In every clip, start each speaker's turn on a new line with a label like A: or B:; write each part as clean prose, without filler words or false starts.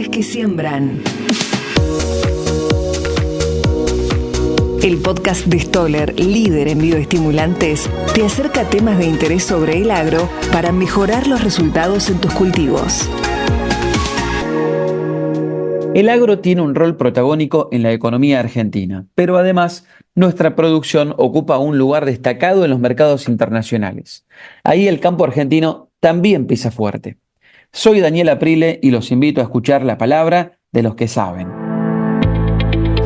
A: Voces que siembran. El podcast de Stoller, líder en bioestimulantes, te acerca temas de interés sobre el agro para mejorar los resultados en tus cultivos.
B: El agro tiene un rol protagónico en la economía argentina, pero además nuestra producción ocupa un lugar destacado en los mercados internacionales. Ahí el campo argentino también pisa fuerte. Soy Daniel Aprile y los invito a escuchar la palabra de los que saben.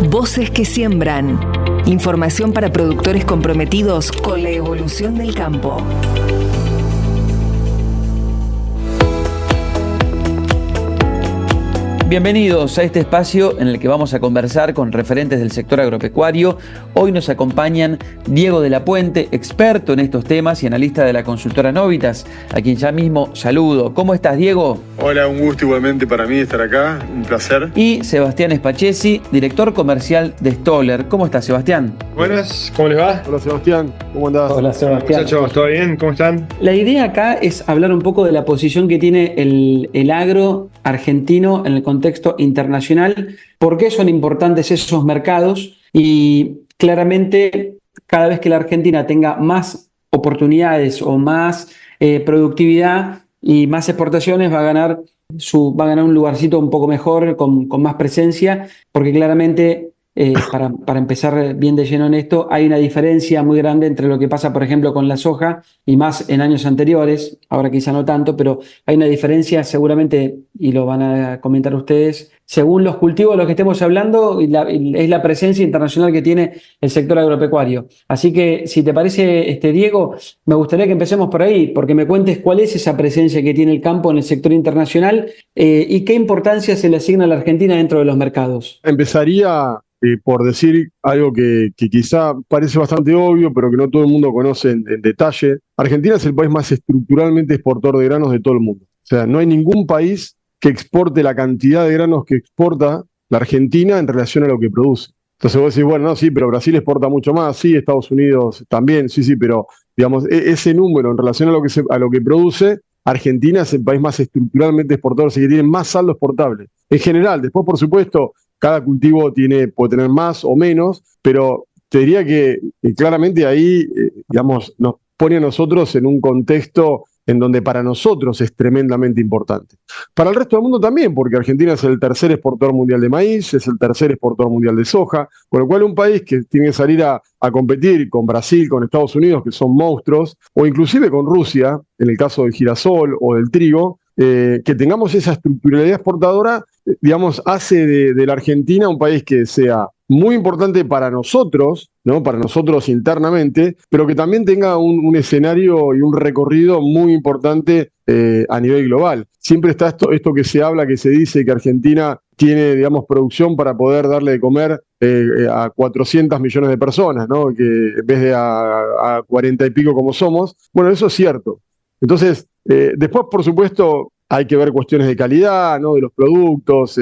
A: Voces que siembran. Información para productores comprometidos con la evolución del campo.
B: Bienvenidos a este espacio en el que vamos a conversar con referentes del sector agropecuario. Hoy nos acompañan Diego de la Puente, experto en estos temas y analista de la consultora Novitas, a quien ya mismo saludo. ¿Cómo estás, Diego?
C: Hola, un gusto igualmente para mí estar acá, un placer.
B: Y Sebastián Spachesi, director comercial de Stoller. ¿Cómo estás, Sebastián?
D: Buenas, ¿cómo les va?
C: Hola, Sebastián, ¿cómo andás?
E: Hola, Sebastián.
D: Muchachos, ¿todo bien? ¿Cómo están?
E: La idea acá es hablar un poco de la posición que tiene el agro argentino en el contexto internacional, por qué son importantes esos mercados y claramente cada vez que la Argentina tenga más oportunidades o más productividad y más exportaciones va a ganar un lugarcito un poco mejor, con más presencia, porque claramente para empezar bien de lleno en esto, hay una diferencia muy grande entre lo que pasa, por ejemplo, con la soja y más en años anteriores, ahora quizá no tanto, pero hay una diferencia seguramente, y lo van a comentar ustedes, según los cultivos de los que estemos hablando, es la presencia internacional que tiene el sector agropecuario. Así que, si te parece, Diego, me gustaría que empecemos por ahí, porque me cuentes cuál es esa presencia que tiene el campo en el sector internacional y qué importancia se le asigna a la Argentina dentro de los mercados.
C: Empezaría por decir algo que quizá parece bastante obvio, pero que no todo el mundo conoce en detalle. Argentina es el país más estructuralmente exportador de granos de todo el mundo. O sea, no hay ningún país que exporte la cantidad de granos que exporta la Argentina en relación a lo que produce. Entonces vos decís, bueno, no, sí, pero Brasil exporta mucho más, sí, Estados Unidos también, sí, pero digamos, ese número en relación a lo que produce, Argentina es el país más estructuralmente exportador, así que tiene más saldo exportable. En general, después, por supuesto, cada cultivo puede tener más o menos, pero te diría que claramente ahí, digamos, nos pone a nosotros en un contexto en donde para nosotros es tremendamente importante. Para el resto del mundo también, porque Argentina es el tercer exportador mundial de maíz, es el tercer exportador mundial de soja, con lo cual un país que tiene que salir a competir con Brasil, con Estados Unidos, que son monstruos, o inclusive con Rusia, en el caso del girasol o del trigo, que tengamos esa estructuralidad exportadora, digamos, hace de la Argentina un país que sea muy importante para nosotros, ¿no? Para nosotros internamente, pero que también tenga un escenario y un recorrido muy importante a nivel global. Siempre está esto que se habla, que se dice que Argentina tiene, digamos, producción para poder darle de comer a 400 millones de personas, ¿no? Que en vez de a 40 y pico como somos. Bueno, eso es cierto. Entonces, después, por supuesto, hay que ver cuestiones de calidad, ¿no? De los productos.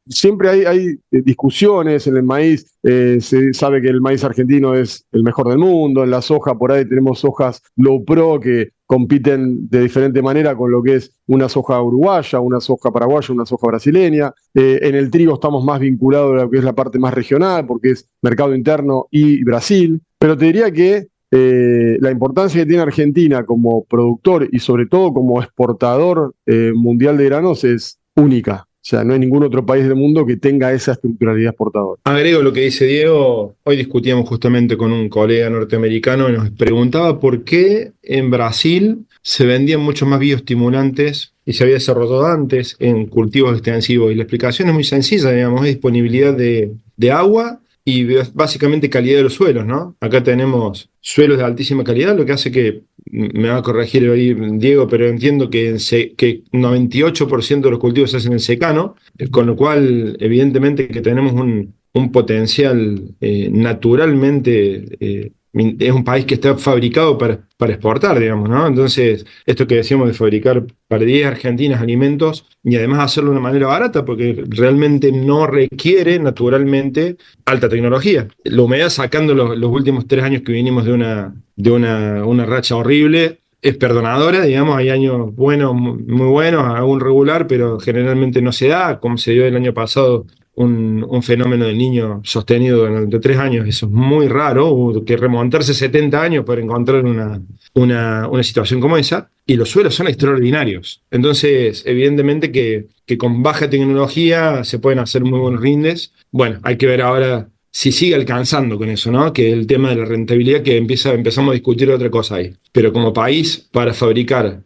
C: Siempre hay discusiones en el maíz. Se sabe que el maíz argentino es el mejor del mundo. En la soja, por ahí tenemos sojas low pro que compiten de diferente manera con lo que es una soja uruguaya, una soja paraguaya, una soja brasileña. En el trigo estamos más vinculados a lo que es la parte más regional, porque es mercado interno y Brasil. Pero te diría que la importancia que tiene Argentina como productor y sobre todo como exportador mundial de granos es única. O sea, no hay ningún otro país del mundo que tenga esa estructuralidad exportadora.
D: Agrego lo que dice Diego. Hoy discutíamos justamente con un colega norteamericano y nos preguntaba por qué en Brasil se vendían mucho más bioestimulantes y se había desarrollado antes en cultivos extensivos. Y la explicación es muy sencilla, digamos, es disponibilidad de agua y básicamente calidad de los suelos, ¿no? Acá tenemos suelos de altísima calidad, lo que hace que, me va a corregir ahí Diego, pero entiendo que 98% de los cultivos se hacen en secano, con lo cual evidentemente que tenemos un potencial naturalmente, es un país que está fabricado para exportar, digamos, ¿no? Entonces, esto que decíamos de fabricar para 10 argentinas alimentos y además hacerlo de una manera barata, porque realmente no requiere naturalmente alta tecnología. La humedad, sacando los últimos 3 años que vinimos de una racha horrible, es perdonadora, digamos, hay años buenos, muy buenos, algún regular, pero generalmente no se da, como se dio el año pasado, un fenómeno del niño sostenido durante 3 años. Eso es muy raro, hubo que remontarse 70 años para encontrar una situación como esa, y los suelos son extraordinarios. Entonces, evidentemente que con baja tecnología se pueden hacer muy buenos rindes. Bueno, hay que ver ahora si sigue alcanzando con eso, ¿no? Que el tema de la rentabilidad que empezamos a discutir otra cosa ahí. Pero como país, para fabricar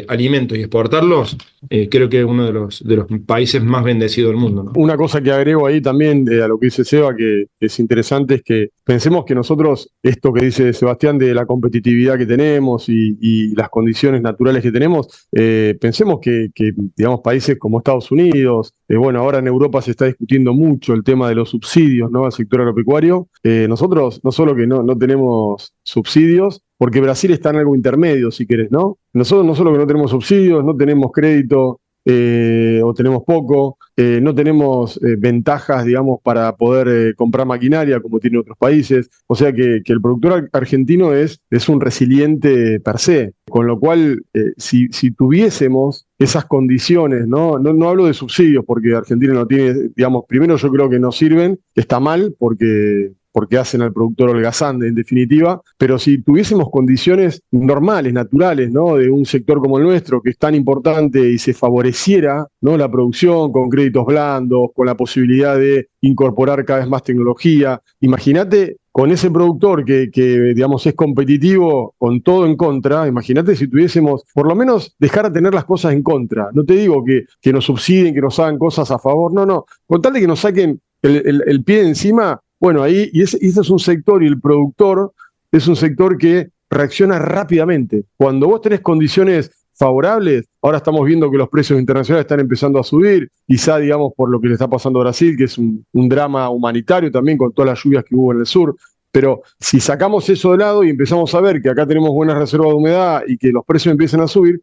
D: alimentos y exportarlos, creo que es uno de los países más bendecidos del mundo, ¿no?
C: Una cosa que agrego ahí también a lo que dice Seba, que es interesante, es que pensemos que nosotros, esto que dice Sebastián de la competitividad que tenemos y las condiciones naturales que tenemos, pensemos que, digamos, países como Estados Unidos, bueno, ahora en Europa se está discutiendo mucho el tema de los subsidios, ¿no?, al sector agropecuario. Nosotros no solo que no tenemos subsidios, porque Brasil está en algo intermedio, si querés, ¿no? Nosotros no solo que no tenemos subsidios, no tenemos crédito, o tenemos poco, no tenemos ventajas, digamos, para poder comprar maquinaria como tienen otros países. O sea que el productor argentino es un resiliente per se, con lo cual si tuviésemos esas condiciones, ¿no? No hablo de subsidios porque Argentina no tiene, digamos, primero yo creo que no sirven, que está mal porque hacen al productor holgazán, en definitiva, pero si tuviésemos condiciones normales, naturales, ¿no?, de un sector como el nuestro, que es tan importante, y se favoreciera, ¿no?, la producción con créditos blandos, con la posibilidad de incorporar cada vez más tecnología, imagínate con ese productor que digamos es competitivo con todo en contra, imagínate si tuviésemos, por lo menos dejar de tener las cosas en contra. No te digo que nos subsidien, que nos hagan cosas a favor, no, con tal de que nos saquen el pie de encima. Bueno, ahí, y ese es un sector, y el productor es un sector que reacciona rápidamente. Cuando vos tenés condiciones favorables, ahora estamos viendo que los precios internacionales están empezando a subir, quizá, digamos, por lo que le está pasando a Brasil, que es un drama humanitario también con todas las lluvias que hubo en el sur. Pero si sacamos eso de lado y empezamos a ver que acá tenemos buenas reservas de humedad y que los precios empiezan a subir,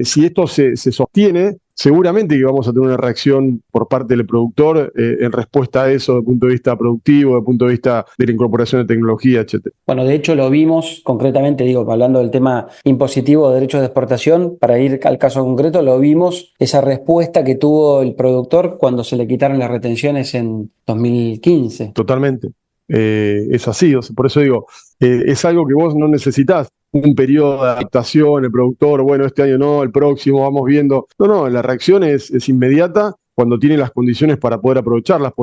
C: si esto se sostiene, seguramente que vamos a tener una reacción por parte del productor en respuesta a eso desde el punto de vista productivo, desde el punto de vista de la incorporación de tecnología, etc.
E: Bueno, de hecho lo vimos concretamente, digo, hablando del tema impositivo de derechos de exportación, para ir al caso concreto, lo vimos, esa respuesta que tuvo el productor cuando se le quitaron las retenciones en 2015.
C: Totalmente. Es así, o sea, por eso digo, es algo que vos no necesitas un periodo de adaptación, el productor, bueno, este año no, el próximo, vamos viendo. No, la reacción es inmediata cuando tiene las condiciones para poder aprovecharlas,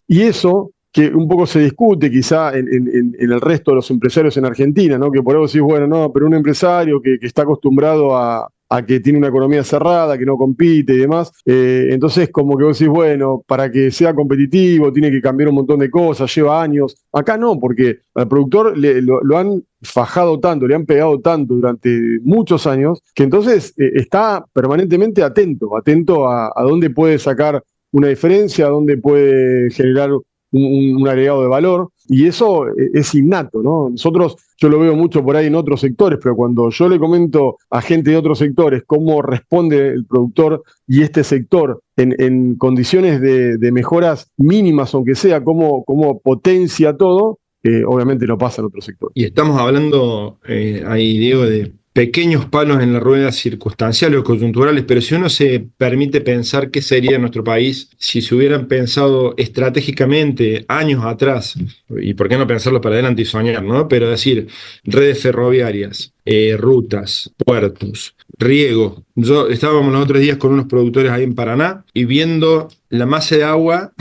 C: y eso que un poco se discute quizá en el resto de los empresarios en Argentina, ¿no? Que por eso decís, bueno, no, pero un empresario que está acostumbrado a que tiene una economía cerrada, que no compite y demás, entonces como que vos decís, bueno, para que sea competitivo tiene que cambiar un montón de cosas, lleva años. Acá no, porque al productor lo han fajado tanto, le han pegado tanto durante muchos años, que entonces está permanentemente atento a dónde puede sacar una diferencia, a dónde puede generar un agregado de valor, y eso es innato, ¿no? Yo lo veo mucho por ahí en otros sectores, pero cuando yo le comento a gente de otros sectores cómo responde el productor y este sector en condiciones de mejoras mínimas, aunque sea, cómo potencia todo, obviamente no pasa en otro sector.
D: Y estamos hablando ahí, Diego, de pequeños palos en la rueda circunstanciales o coyunturales, pero si uno se permite pensar qué sería nuestro país si se hubieran pensado estratégicamente años atrás, y por qué no pensarlo para adelante y soñar, ¿no? Pero decir, redes ferroviarias, rutas, puertos, riego. Estábamos los otros días con unos productores ahí en Paraná y viendo la masa de agua,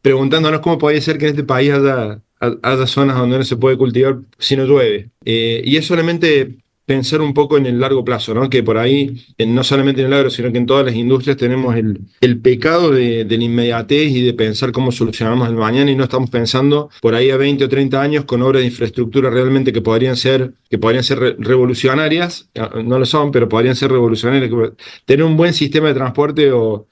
D: preguntándonos cómo podía ser que en este país haya zonas donde no se puede cultivar si no llueve. Y es solamente pensar un poco en el largo plazo, ¿no? Que por ahí, no solamente en el agro, sino que en todas las industrias tenemos el pecado de la inmediatez y de pensar cómo solucionamos el mañana, y no estamos pensando por ahí a 20 o 30 años con obras de infraestructura realmente que podrían ser revolucionarias. No lo son, pero podrían ser revolucionarias. Tener un buen sistema de transporte o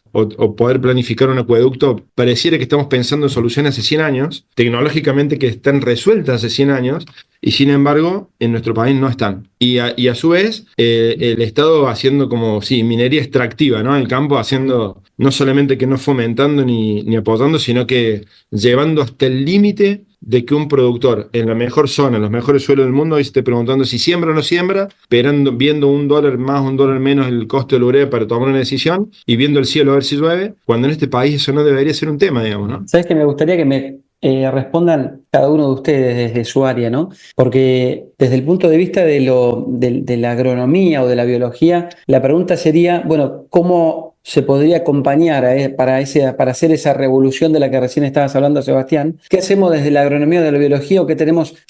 D: poder planificar un acueducto, pareciera que estamos pensando en soluciones hace 100 años, tecnológicamente que están resueltas hace 100 años, y sin embargo en nuestro país no están. Y a su vez el Estado haciendo como, sí, minería extractiva, ¿no? En el campo, haciendo no solamente que no fomentando ni apoyando, sino que llevando hasta el límite de que un productor en la mejor zona, en los mejores suelos del mundo, hoy esté preguntando si siembra o no siembra, viendo $1 más, $1 menos el costo del urea para tomar una decisión y viendo el cielo a ver si llueve, cuando en este país eso no debería ser un tema, digamos, ¿no?
E: ¿Sabes que me gustaría que me respondan cada uno de ustedes desde su área, ¿no? Porque desde el punto de vista de la agronomía o de la biología, la pregunta sería, bueno, ¿cómo se podría acompañar para hacer esa revolución de la que recién estabas hablando, Sebastián? ¿Qué hacemos desde la agronomía o de la biología o qué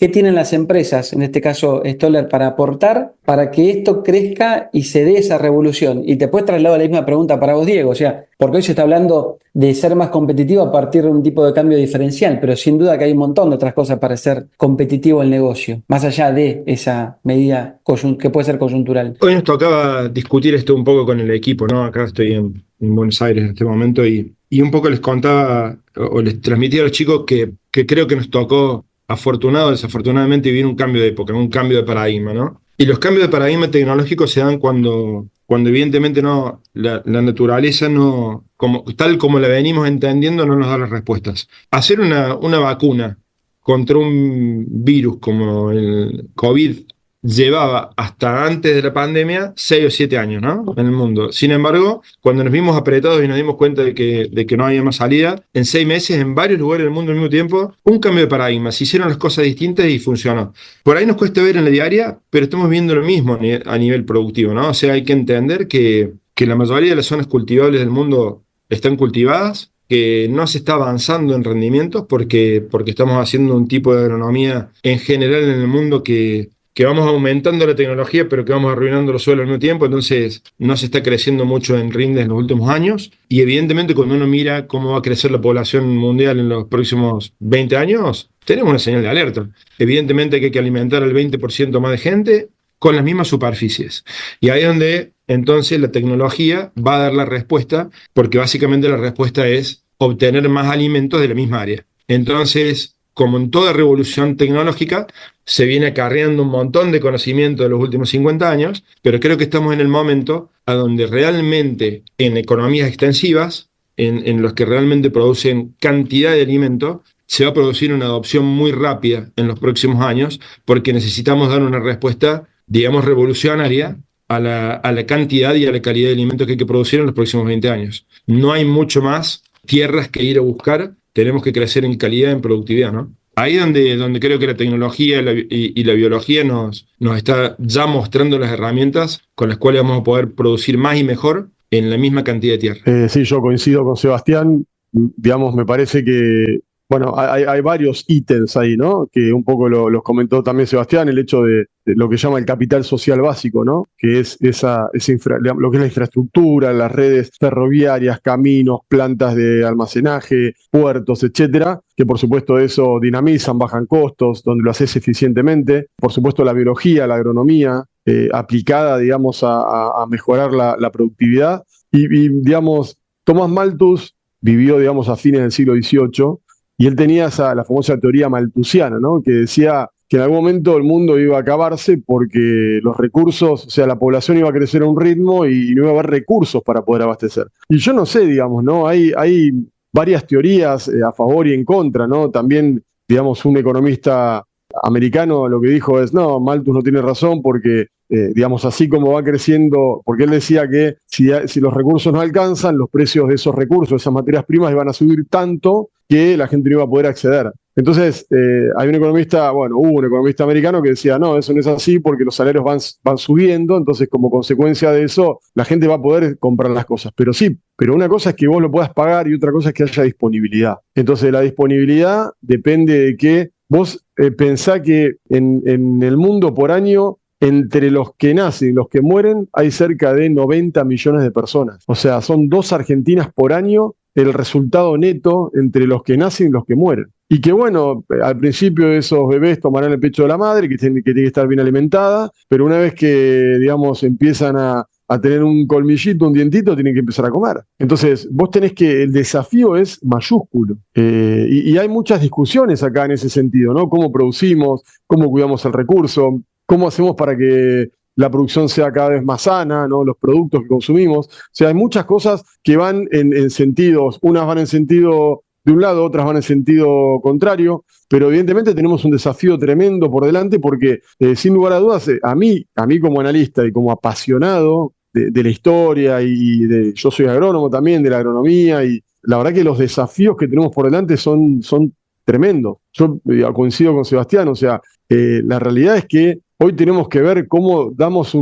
E: tienen las empresas, en este caso Stoller, para aportar para que esto crezca y se dé esa revolución? Y después traslado la misma pregunta para vos, Diego, o sea, porque hoy se está hablando de ser más competitivo a partir de un tipo de cambio diferencial, pero sin duda que hay un montón de otras cosas para ser competitivo el negocio, más allá de esa medida que puede ser coyuntural.
D: Hoy nos tocaba discutir esto un poco con el equipo, ¿no? Acá estoy en Buenos Aires en este momento y un poco les contaba o les transmitía a los chicos que creo que nos tocó, afortunado o desafortunadamente, vivir un cambio de época, un cambio de paradigma, ¿no? Y los cambios de paradigma tecnológicos se dan cuando evidentemente no, la naturaleza no, tal como la venimos entendiendo, no nos da las respuestas. Hacer una vacuna contra un virus como el COVID llevaba hasta antes de la pandemia 6 o 7 años, ¿no? En el mundo. Sin embargo, cuando nos vimos apretados y nos dimos cuenta de que no había más salida, en 6 meses, en varios lugares del mundo al mismo tiempo, un cambio de paradigma. Se hicieron las cosas distintas y funcionó. Por ahí nos cuesta ver en la diaria, pero estamos viendo lo mismo a nivel productivo, ¿no? O sea, hay que entender que la mayoría de las zonas cultivables del mundo están cultivadas, que no se está avanzando en rendimientos porque estamos haciendo un tipo de agronomía en general en el mundo que vamos aumentando la tecnología, pero que vamos arruinando los suelos al mismo tiempo, entonces no se está creciendo mucho en rindes en los últimos años, y evidentemente cuando uno mira cómo va a crecer la población mundial en los próximos 20 años, tenemos una señal de alerta. Evidentemente que hay que alimentar al 20% más de gente con las mismas superficies. Y ahí es donde entonces la tecnología va a dar la respuesta, porque básicamente la respuesta es obtener más alimentos de la misma área. Entonces, como en toda revolución tecnológica, se viene acarreando un montón de conocimiento de los últimos 50 años, pero creo que estamos en el momento a donde realmente en economías extensivas, en los que realmente producen cantidad de alimento, se va a producir una adopción muy rápida en los próximos años, porque necesitamos dar una respuesta, digamos, revolucionaria a la cantidad y a la calidad de alimentos que hay que producir en los próximos 20 años. No hay mucho más tierras que ir a buscar, tenemos que crecer en calidad, en productividad, ¿no? Ahí donde creo que la tecnología y la biología nos está ya mostrando las herramientas con las cuales vamos a poder producir más y mejor en la misma cantidad de tierra.
C: Sí, yo coincido con Sebastián. Digamos, me parece que, bueno, hay varios ítems ahí, ¿no? Que un poco los comentó también Sebastián, el hecho de lo que llama el capital social básico, ¿no? Que es lo que es la infraestructura, las redes ferroviarias, caminos, plantas de almacenaje, puertos, etcétera, que por supuesto eso dinamizan, bajan costos, donde lo haces eficientemente. Por supuesto la biología, la agronomía, aplicada, digamos, a mejorar la productividad. Y, digamos, Thomas Malthus vivió, digamos, a fines del siglo XVIII, y él tenía la famosa teoría malthusiana, ¿no? Que decía que en algún momento el mundo iba a acabarse porque los recursos, o sea, la población iba a crecer a un ritmo y no iba a haber recursos para poder abastecer. Y yo no sé, digamos, ¿no? Hay varias teorías a favor y en contra, ¿no? También, digamos, un economista americano lo que dijo es, no, Malthus no tiene razón porque, digamos, así como va creciendo, porque él decía que si los recursos no alcanzan, los precios de esos recursos, esas materias primas, iban a subir tanto que la gente no iba a poder acceder. Entonces, hubo un economista americano que decía, no, eso no es así porque los salarios van subiendo, entonces como consecuencia de eso, la gente va a poder comprar las cosas. Pero sí, pero una cosa es que vos lo puedas pagar y otra cosa es que haya disponibilidad. Entonces, la disponibilidad depende de que vos pensá que en el mundo por año, entre los que nacen y los que mueren, hay cerca de 90 millones de personas. O sea, son 2 Argentinas por año el resultado neto entre los que nacen y los que mueren. Y que bueno, al principio esos bebés tomarán el pecho de la madre, que tiene que estar bien alimentada, pero una vez que, digamos, empiezan a tener un colmillito, un dientito, tienen que empezar a comer. Entonces, vos tenés el desafío es mayúsculo. Y hay muchas discusiones acá en ese sentido, ¿no? Cómo producimos, cómo cuidamos el recurso, cómo hacemos para que la producción sea cada vez más sana, ¿no? Los productos que consumimos. O sea, hay muchas cosas que van en sentidos, unas van en sentido de un lado, otras van en sentido contrario, pero evidentemente tenemos un desafío tremendo por delante porque, sin lugar a dudas, a mí como analista y como apasionado de la historia yo soy agrónomo también, de la agronomía, y la verdad que los desafíos que tenemos por delante son tremendos. Yo coincido con Sebastián, o sea, la realidad es que hoy tenemos que ver cómo damos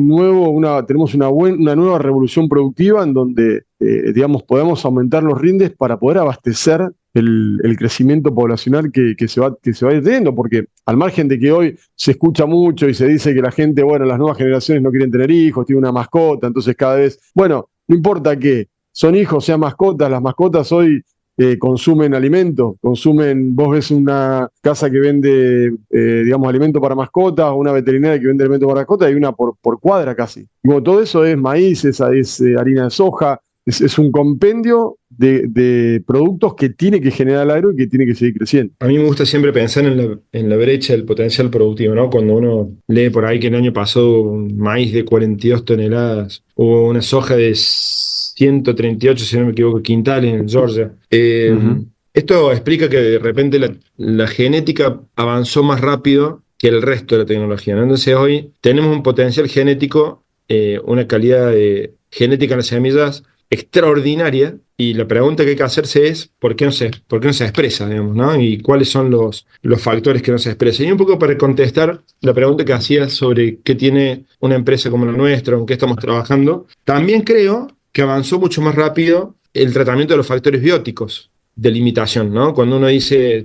C: tenemos una nueva revolución productiva en donde, digamos, podemos aumentar los rindes para poder abastecer el crecimiento poblacional que se va a ir teniendo, porque al margen de que hoy se escucha mucho y se dice que la gente, bueno, las nuevas generaciones no quieren tener hijos, tienen una mascota, entonces cada vez, bueno, no importa qué, son hijos, sean mascotas, las mascotas hoy consumen alimentos, vos ves una casa que vende, digamos, alimento para mascotas, o una veterinaria que vende alimento para mascotas, hay una por cuadra casi. Y como todo eso es maíz, es harina de soja, es un compendio de productos que tiene que generar el agro y que tiene que seguir creciendo.
D: A mí me gusta siempre pensar en la brecha del potencial productivo, ¿no? Cuando uno lee por ahí que el año pasado un maíz de 42 toneladas o una soja de 138, si no me equivoco, quintales en Georgia. Esto explica que de repente la genética avanzó más rápido que el resto de la tecnología, ¿no? Entonces hoy tenemos un potencial genético, una calidad genética en las semillas extraordinaria, y la pregunta que hay que hacerse es ¿por qué no se expresa, digamos, ¿no? Y cuáles son los factores que no se expresan. Y un poco para contestar la pregunta que hacías sobre qué tiene una empresa como la nuestra, en qué estamos trabajando, también creo que avanzó mucho más rápido el tratamiento de los factores bióticos de limitación, ¿no? Cuando uno dice,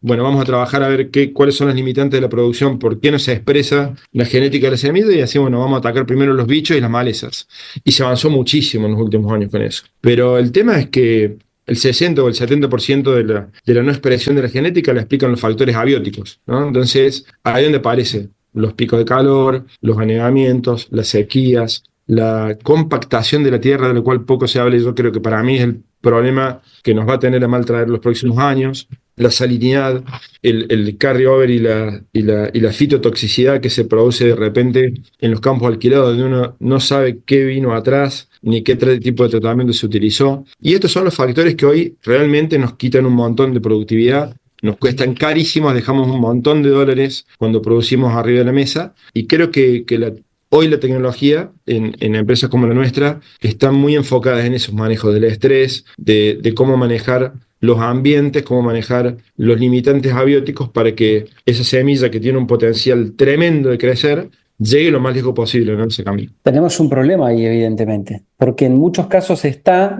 D: bueno, vamos a trabajar a ver cuáles son las limitantes de la producción, por qué no se expresa la genética de la semilla, y así, bueno, vamos a atacar primero los bichos y las malezas. Y se avanzó muchísimo en los últimos años con eso. Pero el tema es que el 60 o el 70% de la no expresión de la genética la explican los factores abióticos, ¿no? Entonces, ahí es donde aparecen los picos de calor, los anegamientos, las sequías, la compactación de la tierra, de lo cual poco se habla, y yo creo que para mí es el problema que nos va a tener a mal traer los próximos años, la salinidad, el carryover y la fitotoxicidad que se produce de repente en los campos alquilados, donde uno no sabe qué vino atrás, ni qué tipo de tratamiento se utilizó. Y estos son los factores que hoy realmente nos quitan un montón de productividad, nos cuestan carísimos, dejamos un montón de dólares cuando producimos arriba de la mesa, y creo que hoy la tecnología en empresas como la nuestra está muy enfocada en esos manejos del estrés, de cómo manejar los ambientes, cómo manejar los limitantes abióticos para que esa semilla que tiene un potencial tremendo de crecer llegue lo más lejos posible, ¿no? Ese camino.
E: Tenemos un problema ahí, evidentemente, porque en muchos casos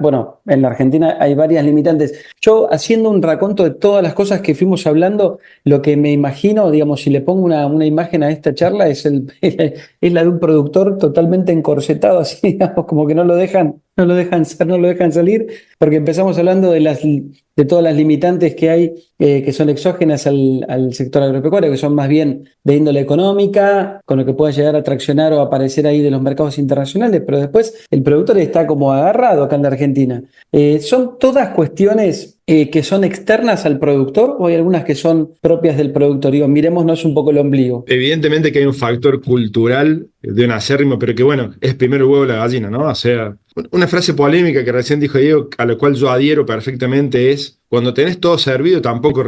E: bueno, en la Argentina hay varias limitantes. Yo, haciendo un raconto de todas las cosas que fuimos hablando, lo que me imagino, digamos, si le pongo una imagen a esta charla, es la de un productor totalmente encorsetado, así, digamos, como que no lo dejan salir, porque empezamos hablando de todas las limitantes que hay, que son exógenas al sector agropecuario, que son más bien de índole económica, con lo que pueda llegar a traccionar o aparecer ahí de los mercados internacionales, pero después el productor está como agarrado acá en la Argentina. ¿Son todas cuestiones que son externas al productor, o hay algunas que son propias del productor? Digo, miremosnos un poco el ombligo.
D: Evidentemente que hay un factor cultural de un acérrimo, pero que bueno, es primero el huevo o la gallina, ¿no? O sea, una frase polémica que recién dijo Diego, a la cual yo adhiero perfectamente, es: cuando tenés todo servido, tampoco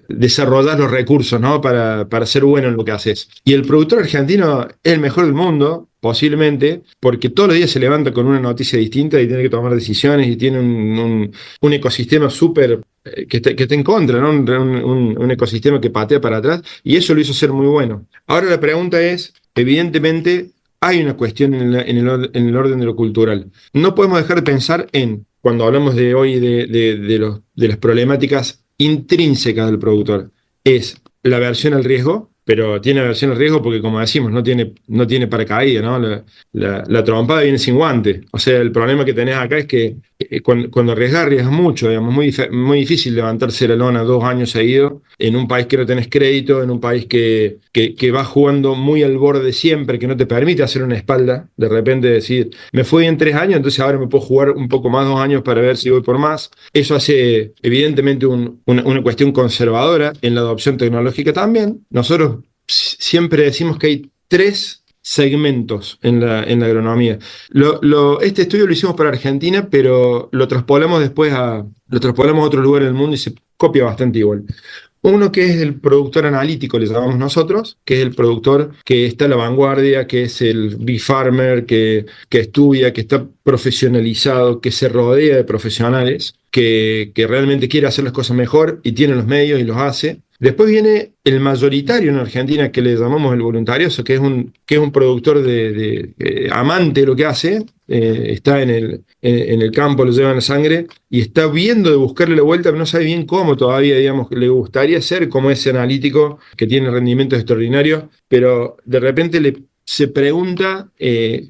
D: desarrollás los recursos, ¿no? Para ser bueno en lo que haces. Y el productor argentino es el mejor del mundo, posiblemente, porque todos los días se levanta con una noticia distinta y tiene que tomar decisiones, y tiene un ecosistema súper que está en contra, ¿no? Un ecosistema que patea para atrás, y eso lo hizo ser muy bueno. Ahora la pregunta es, evidentemente, hay una cuestión en el orden de lo cultural. No podemos dejar de pensar cuando hablamos de hoy de las problemáticas intrínsecas del productor, es la aversión al riesgo, pero tiene aversión al riesgo porque, como decimos, no tiene paracaídas, ¿no? La trompada viene sin guante. O sea, el problema que tenés acá es que cuando arriesgas mucho, digamos, muy difícil levantarse la lona 2 años seguidos en un país que no tenés crédito, en un país que va jugando muy al borde siempre, que no te permite hacer una espalda, de repente decir, me fui en 3 años, entonces ahora me puedo jugar un poco más 2 años para ver si voy por más. Eso hace evidentemente una cuestión conservadora en la adopción tecnológica también. Nosotros siempre decimos que hay 3 segmentos en la agronomía. Este estudio lo hicimos para Argentina, pero lo traspolamos después a otros lugares del mundo y se copia bastante igual. Uno que es el productor analítico, le llamamos nosotros, que es el productor que está a la vanguardia, que es el bee farmer, que estudia, que está profesionalizado, que se rodea de profesionales, que realmente quiere hacer las cosas mejor y tiene los medios y los hace. Después viene el mayoritario en Argentina, que le llamamos el voluntarioso, que es un productor amante de lo que hace, está en el campo, lo lleva en la sangre, y está viendo de buscarle la vuelta, pero no sabe bien cómo todavía, digamos, le gustaría ser como ese analítico que tiene rendimientos extraordinarios, pero de repente se pregunta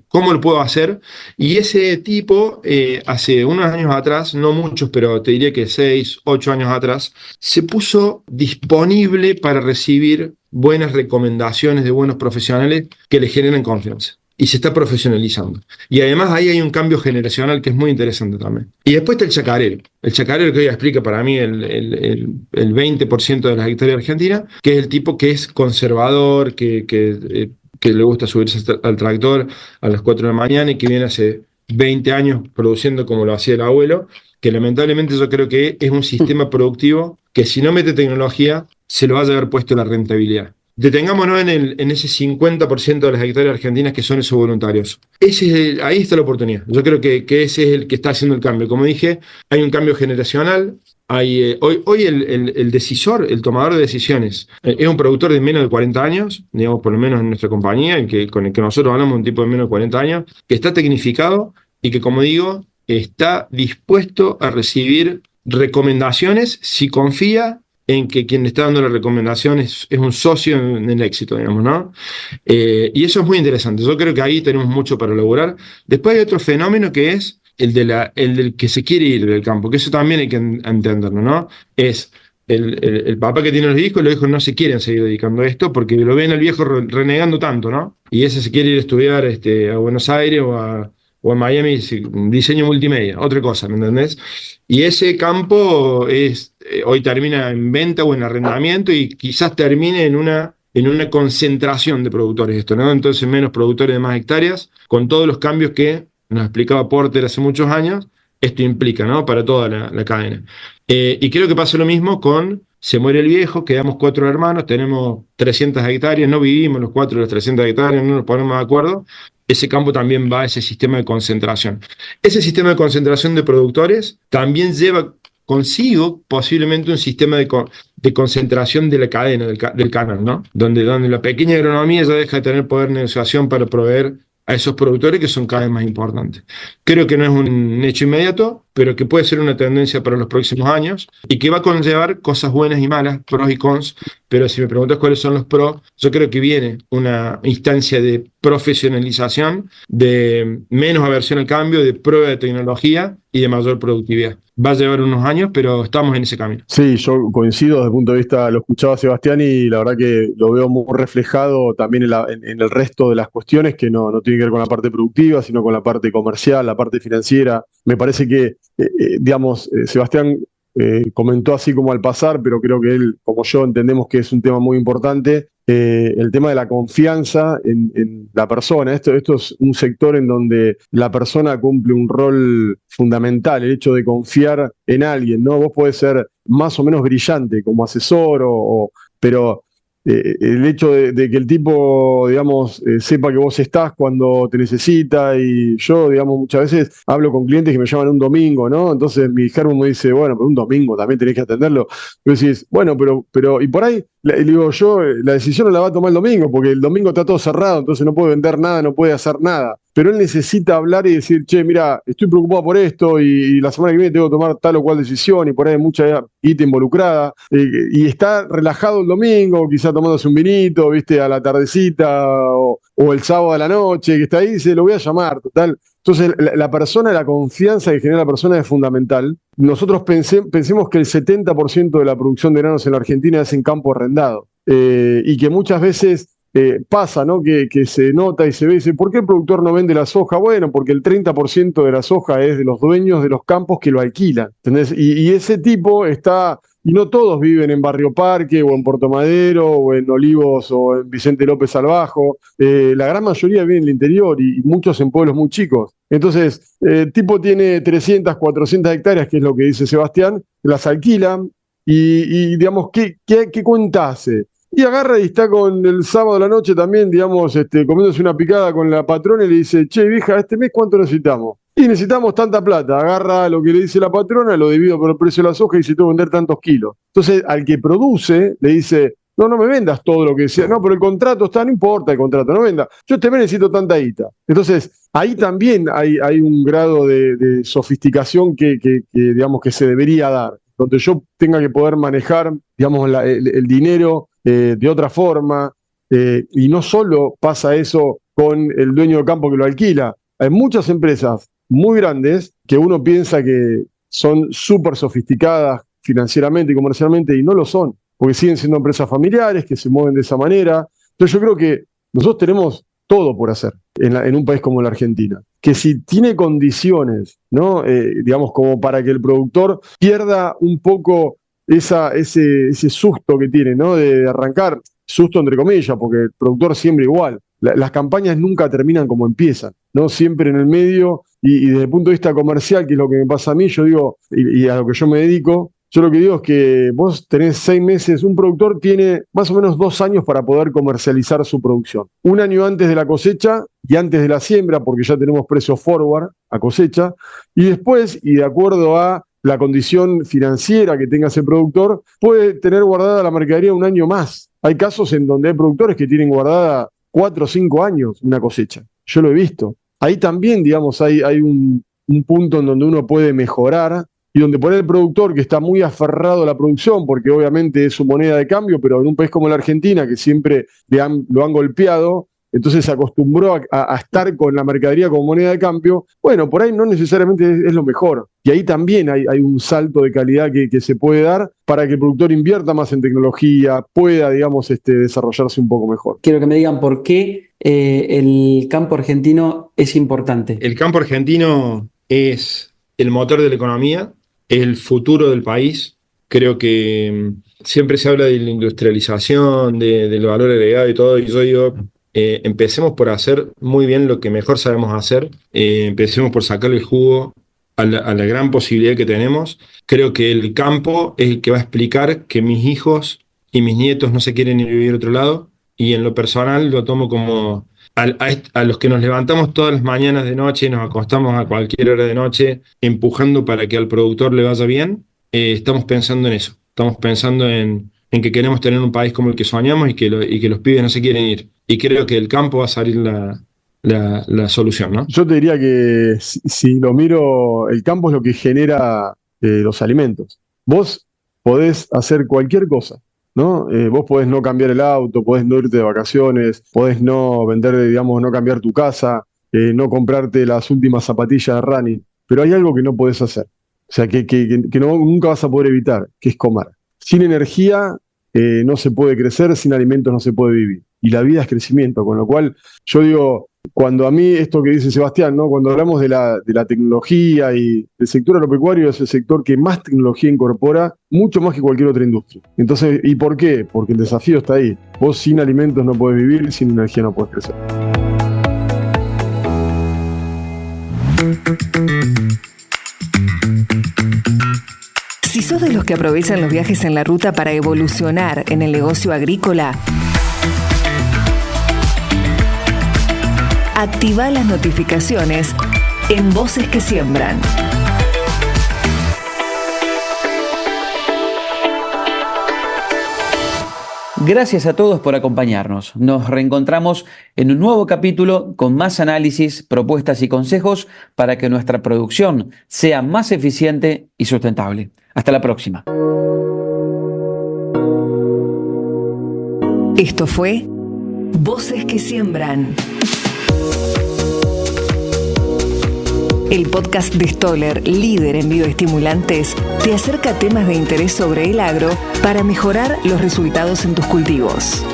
D: cómo lo puedo hacer, y ese tipo hace unos años atrás, no muchos, pero te diría que 6, 8 años atrás, se puso disponible para recibir buenas recomendaciones de buenos profesionales que le generen confianza. Y se está profesionalizando. Y además ahí hay un cambio generacional que es muy interesante también. Y después está el chacarero. El chacarero que hoy explica para mí el 20% de las hectáreas argentinas, que es el tipo que es conservador, que le gusta subirse al tractor a las 4 de la mañana y que viene hace 20 años produciendo como lo hacía el abuelo, que lamentablemente yo creo que es un sistema productivo que si no mete tecnología se lo va a llevar puesto la rentabilidad. Detengámonos en ese 50% de las hectáreas argentinas que son esos voluntarios. Ahí está la oportunidad. Yo creo que ese es el que está haciendo el cambio. Como dije, hay un cambio generacional. Hoy el decisor, el tomador de decisiones, es un productor de menos de 40 años, digamos, por lo menos en nuestra compañía, con el que nosotros hablamos, un tipo de menos de 40 años, que está tecnificado y que, como digo, está dispuesto a recibir recomendaciones si confía en que quien le está dando la recomendación es un socio en el éxito, digamos, ¿no? Y eso es muy interesante. Yo creo que ahí tenemos mucho para lograr. Después hay otro fenómeno que es el del que se quiere ir del campo, que eso también hay que entenderlo, ¿no? Es el papá que tiene los hijos, los hijos no se quieren seguir dedicando a esto porque lo ven al viejo renegando tanto, ¿no? Y ese se quiere ir a estudiar a Buenos Aires o a Miami, diseño multimedia, otra cosa, ¿me entendés? Y ese campo hoy termina en venta o en arrendamiento y quizás termine en una concentración de productores esto, ¿no? Entonces menos productores de más hectáreas, con todos los cambios que nos explicaba Porter hace muchos años, esto implica, ¿no? Para toda la cadena. Y creo que pasa lo mismo se muere el viejo, quedamos 4 hermanos, tenemos 300 hectáreas, no vivimos los 4 de las 300 hectáreas, no nos ponemos de acuerdo. Ese campo también va a ese sistema de concentración. Ese sistema de concentración de productores también lleva consigo posiblemente un sistema de concentración de la cadena, del canal, ¿no? Donde la pequeña agronomía ya deja de tener poder de negociación para proveer a esos productores que son cada vez más importantes. Creo que no es un hecho inmediato, pero que puede ser una tendencia para los próximos años y que va a conllevar cosas buenas y malas, pros y cons, pero si me preguntas cuáles son los pros, yo creo que viene una instancia de profesionalización, de menos aversión al cambio, de prueba de tecnología y de mayor productividad. Va a llevar unos años, pero estamos en ese camino.
C: Sí, yo coincido desde el punto de vista, lo escuchaba Sebastián y la verdad que lo veo muy reflejado también en el resto de las cuestiones que no tienen que ver con la parte productiva, sino con la parte comercial, la parte financiera. Me parece que, Sebastián comentó así como al pasar, pero creo que él, como yo, entendemos que es un tema muy importante. El tema de la confianza en la persona. Esto es un sector en donde la persona cumple un rol fundamental, el hecho de confiar en alguien, ¿no? Vos podés ser más o menos brillante como asesor, pero el hecho de que el tipo, digamos, sepa que vos estás cuando te necesita, y yo, digamos, muchas veces hablo con clientes que me llaman un domingo, ¿no? Entonces mi germo me dice, bueno, pero un domingo también tenés que atenderlo. Y vos decís, bueno, pero, y por ahí, le digo yo, la decisión no la va a tomar el domingo, porque el domingo está todo cerrado, entonces no puede vender nada, no puede hacer nada. Pero él necesita hablar y decir, che, mira, estoy preocupado por esto y la semana que viene tengo que tomar tal o cual decisión y por ahí hay mucha guita involucrada. Y está relajado el domingo, quizá tomándose un vinito, viste, a la tardecita o el sábado a la noche, que está ahí y dice, lo voy a llamar, total. Entonces, la persona, la confianza que genera la persona es fundamental. Nosotros pensemos que el 70% de la producción de granos en la Argentina es en campo arrendado. Y que muchas veces pasa, ¿no? Que se nota y se ve y dice, ¿por qué el productor no vende la soja? Bueno, porque el 30% de la soja es de los dueños de los campos que lo alquilan, ¿entendés? Y ese tipo está y no todos viven en Barrio Parque o en Puerto Madero o en Olivos o en Vicente López al Bajo. La gran mayoría vive en el interior y muchos en pueblos muy chicos. Entonces, el tipo tiene 300, 400 hectáreas, que es lo que dice Sebastián, las alquilan y digamos, ¿qué cuenta hace? Y agarra y está con el sábado a la noche también, digamos, comiéndose una picada con la patrona y le dice, che, vieja, este mes ¿cuánto necesitamos? Y necesitamos tanta plata. Agarra lo que le dice la patrona, lo divido por el precio de la soja y dice, tengo que vender tantos kilos. Entonces, al que produce, le dice, no me vendas todo lo que sea. No, pero el contrato está, no importa el contrato, no venda. Yo este mes necesito tanta guita. Entonces, ahí también hay un grado de sofisticación que digamos, que se debería dar. Donde yo tenga que poder manejar, digamos, el dinero de otra forma. Y no solo pasa eso con el dueño de campo que lo alquila. Hay muchas empresas muy grandes que uno piensa que son súper sofisticadas financieramente y comercialmente y no lo son, porque siguen siendo empresas familiares que se mueven de esa manera. Entonces yo creo que nosotros tenemos todo por hacer en un país como la Argentina, que si tiene condiciones, ¿no? Digamos, como para que el productor pierda un poco ese susto que tiene, ¿no? De arrancar, susto entre comillas, porque el productor siembra igual. Las campañas nunca terminan como empiezan, ¿no? Siempre en el medio, y desde el punto de vista comercial, que es lo que me pasa a mí, yo digo, y a lo que yo me dedico, yo lo que digo es que vos tenés 6 meses, un productor tiene más o menos 2 años para poder comercializar su producción. 1 año antes de la cosecha y antes de la siembra, porque ya tenemos precios forward a cosecha, y después, y de acuerdo a la condición financiera que tenga ese productor, puede tener guardada la mercadería 1 año más. Hay casos en donde hay productores que tienen guardada 4 o 5 años una cosecha. Yo lo he visto. Ahí también, digamos, hay un punto en donde uno puede mejorar y donde por ahí el productor que está muy aferrado a la producción, porque obviamente es su moneda de cambio, pero en un país como la Argentina, que siempre lo han golpeado, entonces se acostumbró a estar con la mercadería como moneda de cambio, bueno, por ahí no necesariamente es lo mejor. Y ahí también hay un salto de calidad que se puede dar para que el productor invierta más en tecnología, pueda, digamos, desarrollarse un poco mejor.
E: Quiero que me digan por qué el campo argentino es importante.
D: El campo argentino es el motor de la economía, es el futuro del país. Creo que siempre se habla de la industrialización, del valor agregado y todo, y yo digo, empecemos por hacer muy bien lo que mejor sabemos hacer, empecemos por sacarle el jugo a la gran posibilidad que tenemos. Creo que el campo es el que va a explicar que mis hijos y mis nietos no se quieren ir a vivir a otro lado, y en lo personal lo tomo como a los que nos levantamos todas las mañanas de noche y nos acostamos a cualquier hora de noche empujando para que al productor le vaya bien, estamos pensando en eso, estamos pensando en que queremos tener un país como el que soñamos y que los pibes no se quieren ir. Y creo que del campo va a salir la solución, ¿no?
C: Yo te diría que si lo miro, el campo es lo que genera los alimentos. Vos podés hacer cualquier cosa, ¿no? Vos podés no cambiar el auto, podés no irte de vacaciones, podés no vender, digamos, no cambiar tu casa, no comprarte las últimas zapatillas de running, pero hay algo que no podés hacer, o sea, que nunca vas a poder evitar, que es comer. Sin energía no se puede crecer, sin alimentos no se puede vivir. Y la vida es crecimiento, con lo cual yo digo, cuando a mí esto que dice Sebastián, ¿no? Cuando hablamos de la tecnología y el sector agropecuario es el sector que más tecnología incorpora, mucho más que cualquier otra industria. Entonces, ¿y por qué? Porque el desafío está ahí. Vos sin alimentos no podés vivir, sin energía no podés crecer.
A: Si sos de los que aprovechan los viajes en la ruta para evolucionar en el negocio agrícola, activa las notificaciones en Voces que Siembran.
B: Gracias a todos por acompañarnos. Nos reencontramos en un nuevo capítulo con más análisis, propuestas y consejos para que nuestra producción sea más eficiente y sustentable. Hasta la próxima.
A: Esto fue Voces que Siembran. El podcast de Stoller, líder en bioestimulantes, te acerca temas de interés sobre el agro para mejorar los resultados en tus cultivos.